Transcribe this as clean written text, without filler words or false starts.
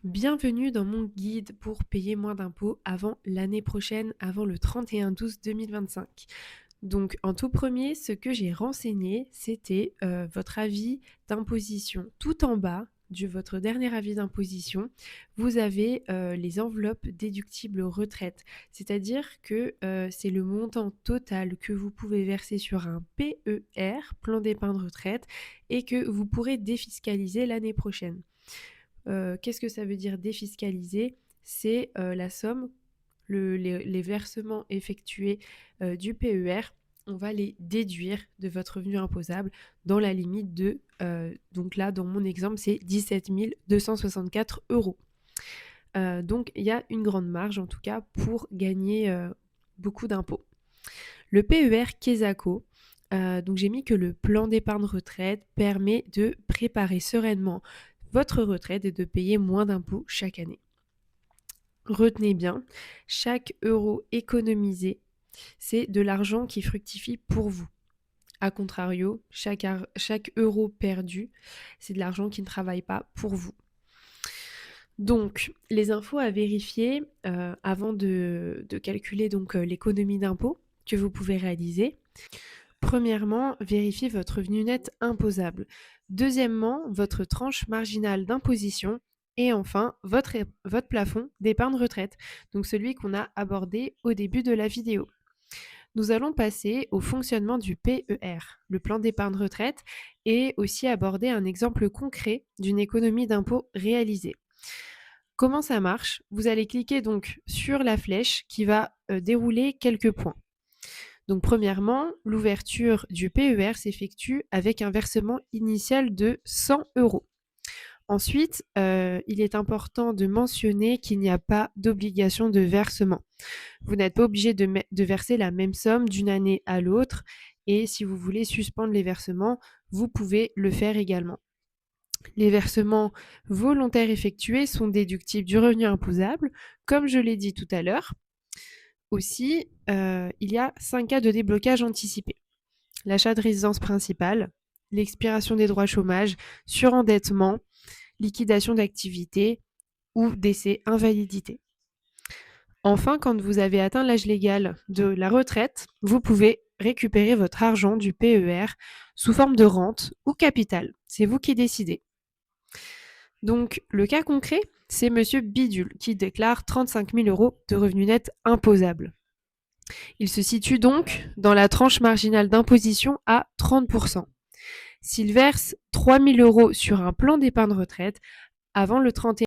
Bienvenue dans mon guide pour payer moins d'impôts avant l'année prochaine, avant le 31/12/2025. Donc en tout premier, ce que j'ai renseigné, c'était votre avis d'imposition. Tout en bas de votre dernier avis d'imposition, vous avez les enveloppes déductibles retraite. C'est-à-dire que c'est le montant total que vous pouvez verser sur un PER, plan d'épargne retraite, et que vous pourrez défiscaliser l'année prochaine. Qu'est-ce que ça veut dire défiscaliser? C'est la somme, les versements effectués du PER, on va les déduire de votre revenu imposable dans la limite de, donc là, dans mon exemple, c'est 17 264 €. Donc il y a une grande marge, en tout cas, pour gagner beaucoup d'impôts. Le PER Quesaco, donc j'ai mis que le plan d'épargne retraite permet de préparer sereinement votre retraite et de payer moins d'impôts chaque année. Retenez bien, chaque euro économisé, c'est de l'argent qui fructifie pour vous. A contrario, chaque euro perdu, c'est de l'argent qui ne travaille pas pour vous. Donc, les infos à vérifier avant de calculer donc l'économie d'impôt que vous pouvez réaliser. Premièrement, vérifiez votre revenu net imposable. Deuxièmement, votre tranche marginale d'imposition. Et enfin, votre plafond d'épargne retraite, donc celui qu'on a abordé au début de la vidéo. Nous allons passer au fonctionnement du PER, le plan d'épargne retraite, et aussi aborder un exemple concret d'une économie d'impôt réalisée. Comment ça marche? Vous allez cliquer donc sur la flèche qui va dérouler quelques points. Donc premièrement, l'ouverture du PER s'effectue avec un versement initial de 100 €. Ensuite, il est important de mentionner qu'il n'y a pas d'obligation de versement. Vous n'êtes pas obligé de verser la même somme d'une année à l'autre, et si vous voulez suspendre les versements, vous pouvez le faire également. Les versements volontaires effectués sont déductibles du revenu imposable, comme je l'ai dit tout à l'heure. Aussi, il y a 5 cas de déblocage anticipé. L'achat de résidence principale, l'expiration des droits chômage, surendettement, liquidation d'activité ou décès, invalidité. Enfin, quand vous avez atteint l'âge légal de la retraite, vous pouvez récupérer votre argent du PER sous forme de rente ou capital. C'est vous qui décidez. Donc, le cas concret, c'est Monsieur Bidule qui déclare 35 000 € de revenus nets imposables. Il se situe donc dans la tranche marginale d'imposition à 30%. S'il verse 3 000 € sur un plan d'épargne retraite avant le 31